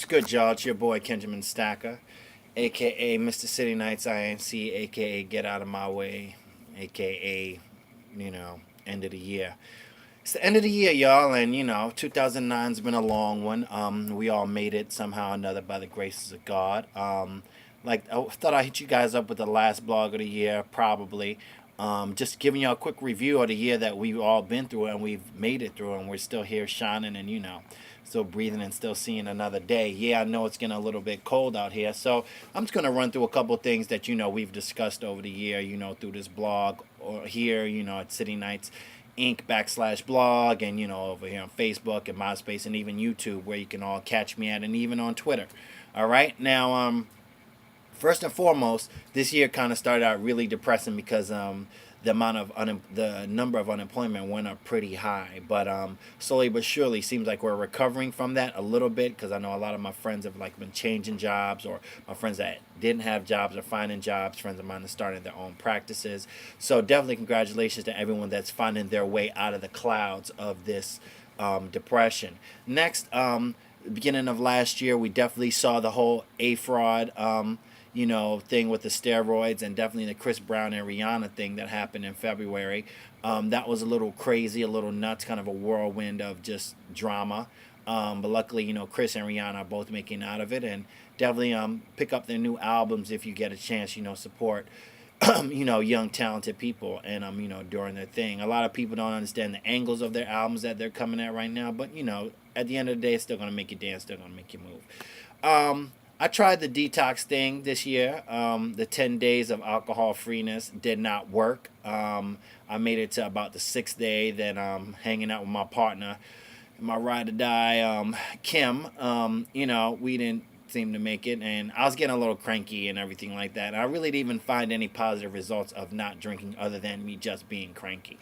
good, y'all? It's your boy Kenjamin Stacker, aka Mr. City Nights INC, aka Get Out of My Way, aka, end of the year. It's the end of the year, y'all, and 2009's been a long one. We all made it somehow or another by the graces of God. I thought I'd hit you guys up with the last blog of the year, probably. Just giving y'all a quick review of the year that we've all been through and we've made it through, and we're still here shining and still breathing and still seeing another day. Yeah, I know it's getting a little bit cold out here, so I'm just gonna run through a couple of things that we've discussed over the year, through this blog or here, at City Nights Inc. /blog, and over here on Facebook and MySpace and even YouTube, where you can all catch me at, and even on Twitter. All right, now first and foremost, this year kind of started out really depressing because the number of unemployment went up pretty high, but slowly but surely seems like we're recovering from that a little bit, because I know a lot of my friends have been changing jobs, or my friends that didn't have jobs are finding jobs. Friends of mine are starting their own practices. So definitely congratulations to everyone that's finding their way out of the clouds of this depression. Next, beginning of last year, we definitely saw the whole A fraud thing with the steroids, and definitely the Chris Brown and Rihanna thing that happened in February. That was a little crazy, a little nuts, kind of a whirlwind of just drama. But luckily, Chris and Rihanna are both making out of it, and definitely pick up their new albums if you get a chance. Support young talented people, and during their thing. A lot of people don't understand the angles of their albums that they're coming at right now, but at the end of the day, it's still gonna make you dance, still gonna make you move. I tried the detox thing this year. The 10 days of alcohol freeness did not work. I made it to about the 6th day. Then hanging out with my partner, my ride or die, Kim. We didn't seem to make it, and I was getting a little cranky and everything like that. And I really didn't even find any positive results of not drinking, other than me just being cranky.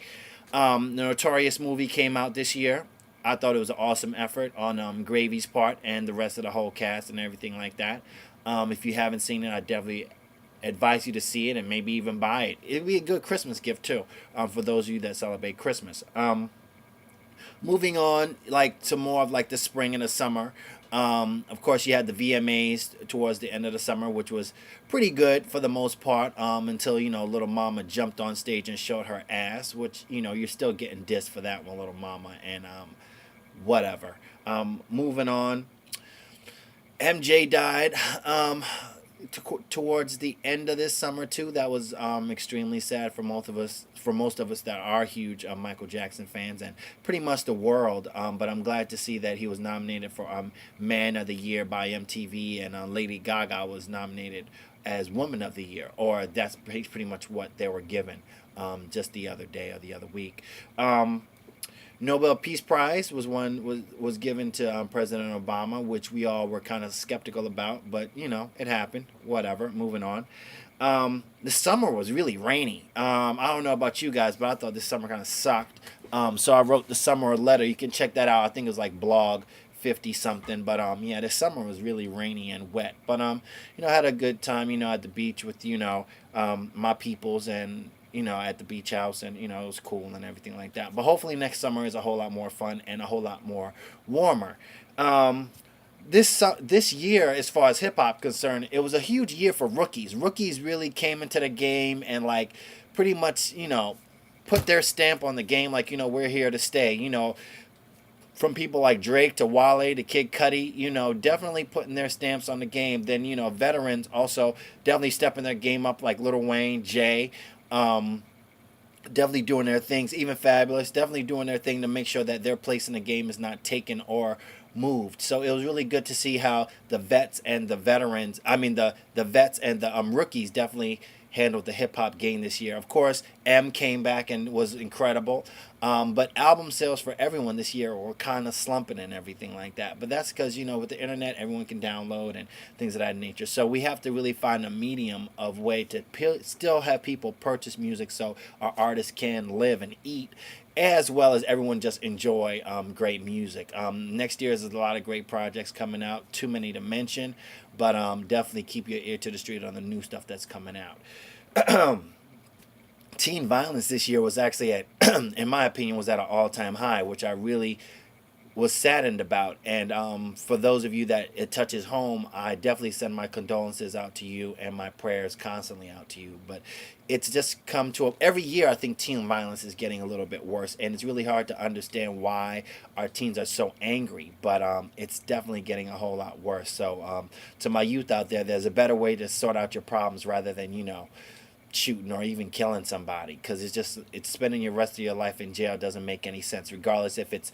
The Notorious movie came out this year. I thought it was an awesome effort on Gravy's part and the rest of the whole cast and everything like that. If you haven't seen it, I definitely advise you to see it and maybe even buy it. It'd be a good Christmas gift too, for those of you that celebrate Christmas. Moving on, to more of the spring and the summer. Of course, you had the VMAs towards the end of the summer, which was pretty good for the most part, until Little Mama jumped on stage and showed her ass, which you're still getting dissed for that one, Little Mama, and whatever. Moving on, MJ died towards the end of this summer too. That was extremely sad for most of us. For most of us that are huge Michael Jackson fans, and pretty much the world. But I'm glad to see that he was nominated for Man of the Year by MTV, and Lady Gaga was nominated as Woman of the Year, or that's pretty much what they were given just the other day or the other week. Nobel Peace Prize was given to President Obama, which we all were kind of skeptical about, but it happened. Whatever. Moving on. The summer was really rainy. I don't know about you guys, but I thought this summer kind of sucked. So I wrote the summer a letter. You can check that out. I think it was blog 50 something. But yeah, this summer was really rainy and wet. But I had a good time. At the beach with my peoples, and at the beach house, and it was cool and everything like that. But hopefully next summer is a whole lot more fun and a whole lot more warmer. This year, as far as hip hop concerned, it was a huge year for rookies. Rookies really came into the game and pretty much put their stamp on the game. We're here to stay. From people like Drake to Wale to Kid Cudi, definitely putting their stamps on the game. Then veterans also definitely stepping their game up, like Lil Wayne, Jay. Definitely doing their things. Even Fabulous, definitely doing their thing to make sure that their place in the game is not taken or moved. So it was really good to see how the vets and the veterans, the vets and the rookies definitely handled the hip hop game this year. Of course, M came back and was incredible. But album sales for everyone this year were kind of slumping and everything like that. But that's because, with the internet, everyone can download and things of that nature. So we have to really find a medium of way to still have people purchase music so our artists can live and eat, as well as everyone just enjoy great music. Next year is a lot of great projects coming out. Too many to mention, but definitely keep your ear to the street on the new stuff that's coming out. Teen violence this year was actually at, in my opinion, was at an all-time high, which I really was saddened about. And for those of you that it touches home, I definitely send my condolences out to you and my prayers constantly out to you. But it's just come to every year. I think teen violence is getting a little bit worse, and it's really hard to understand why our teens are so angry. But it's definitely getting a whole lot worse. So to my youth out there, there's a better way to sort out your problems rather than shooting or even killing somebody, because it's spending your rest of your life in jail doesn't make any sense, regardless if it's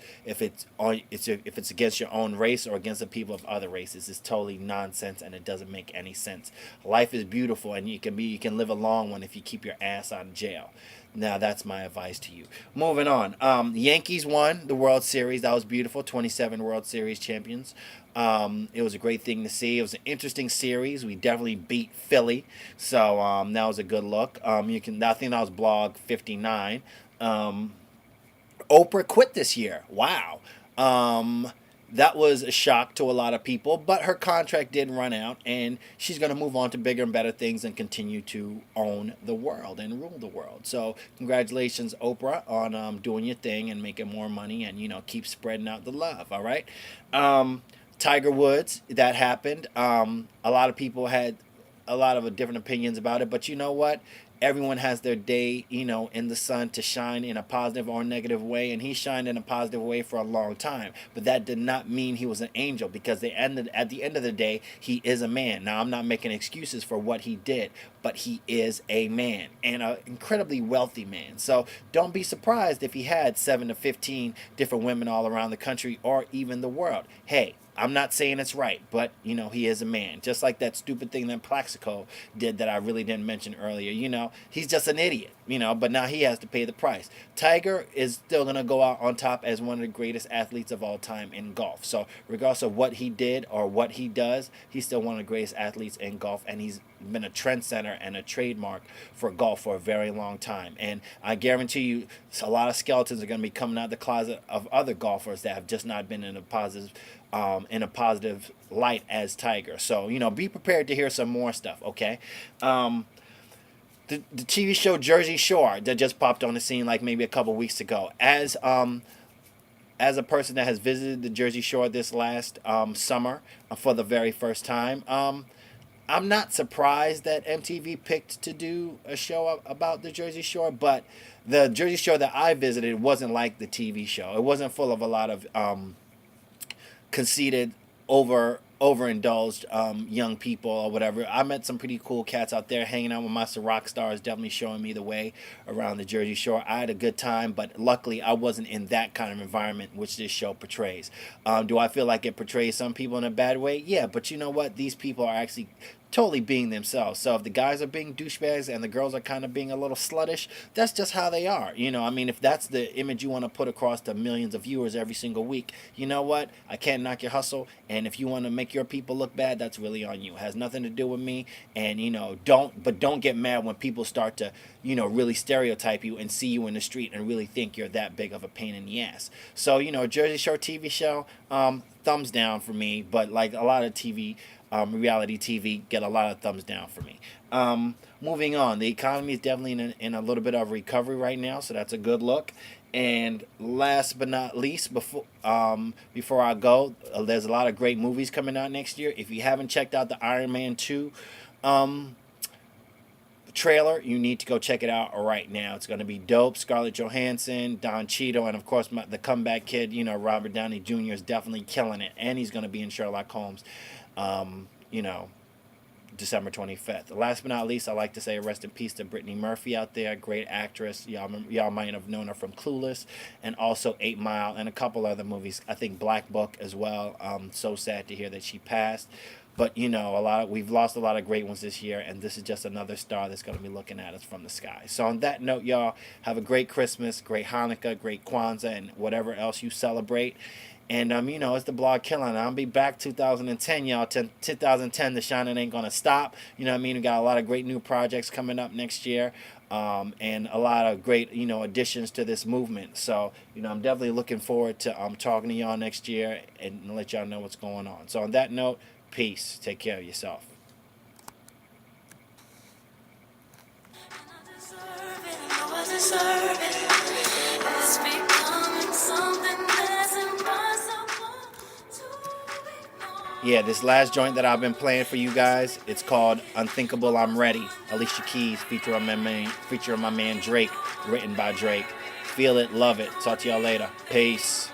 against your own race or against the people of other races. It's totally nonsense, and it doesn't make any sense. Life is beautiful, and you can live a long one if you keep your ass out of jail. Now that's my advice to you. Moving on. Yankees won the World Series. That was beautiful. 27 World Series champions. It was a great thing to see. It was an interesting series. We definitely beat Philly, so that was a good look. I think that was blog 59. Oprah quit this year. Wow. That was a shock to a lot of people, but her contract did run out, and she's going to move on to bigger and better things and continue to own the world and rule the world. So congratulations, Oprah, on doing your thing and making more money, and keep spreading out the love. All right. Tiger Woods, that happened. A lot of people had a lot of different opinions about it, but you know what? Everyone has their day, in the sun to shine in a positive or negative way, and he shined in a positive way for a long time. But that did not mean he was an angel, because at the end of the day, he is a man. Now, I'm not making excuses for what he did, but he is a man, and an incredibly wealthy man. So don't be surprised if he had 7 to 15 different women all around the country or even the world. Hey, I'm not saying it's right, but he is a man. Just like that stupid thing that Plaxico did that I really didn't mention earlier. He's just an idiot. But now he has to pay the price. Tiger is still gonna go out on top as one of the greatest athletes of all time in golf. So regardless of what he did or what he does, he's still one of the greatest athletes in golf, and he's been a trendsetter and a trademark for golf for a very long time. And I guarantee you, a lot of skeletons are going to be coming out of the closet of other golfers that have just not been in a positive light as Tiger. So be prepared to hear some more stuff. Okay. The TV show Jersey Shore that just popped on the scene like maybe a couple weeks ago. As a person that has visited the Jersey Shore this last summer for the very first time, I'm not surprised that MTV picked to do a show about the Jersey Shore, but the Jersey Shore that I visited wasn't like the TV show. It wasn't full of a lot of conceited, overindulged young people or whatever. I met some pretty cool cats out there hanging out with my rock stars, definitely showing me the way around the Jersey Shore. I had a good time, but luckily I wasn't in that kind of environment which this show portrays. Do I feel like it portrays some people in a bad way? Yeah, but you know what? These people are actually totally being themselves. So if the guys are being douchebags and the girls are kind of being a little sluttish, that's just how they are. If that's the image you want to put across to millions of viewers every single week, you know what? I can't knock your hustle. And if you want to make your people look bad, that's really on you. It has nothing to do with me. And don't get mad when people start to, really stereotype you and see you in the street and really think you're that big of a pain in the ass. So, Jersey Shore TV show, thumbs down for me. But like a lot of reality TV get a lot of thumbs down for me. Moving on, the economy is definitely in a little bit of recovery right now, so that's a good look. And last but not least, before I go, there's a lot of great movies coming out next year. If you haven't checked out the Iron Man 2 trailer, you need to go check it out right now. It's going to be dope. Scarlett Johansson, Don Cheadle, and of course the comeback kid, Robert Downey Jr. is definitely killing it, and he's going to be in Sherlock Holmes. December 25th. Last but not least, I like to say rest in peace to Brittany Murphy out there. Great actress. Y'all might have known her from Clueless and also 8 Mile and a couple other movies. I think Black Book as well. So sad to hear that she passed. But we've lost a lot of great ones this year, and this is just another star that's going to be looking at us from the sky. So on that note, y'all, have a great Christmas, great Hanukkah, great Kwanzaa, and whatever else you celebrate. And, it's the blog killing. I'll be back 2010, y'all. 2010, the shining ain't going to stop. We got a lot of great new projects coming up next year. And a lot of great, additions to this movement. So, I'm definitely looking forward to talking to y'all next year and let y'all know what's going on. So on that note, peace. Take care of yourself. Deserve it. It's becoming something that's impossible. Yeah, this last joint that I've been playing for you guys, it's called Unthinkable I'm Ready. Alicia Keys featuring my man Drake, written by Drake. Feel it, love it. Talk to y'all later. Peace.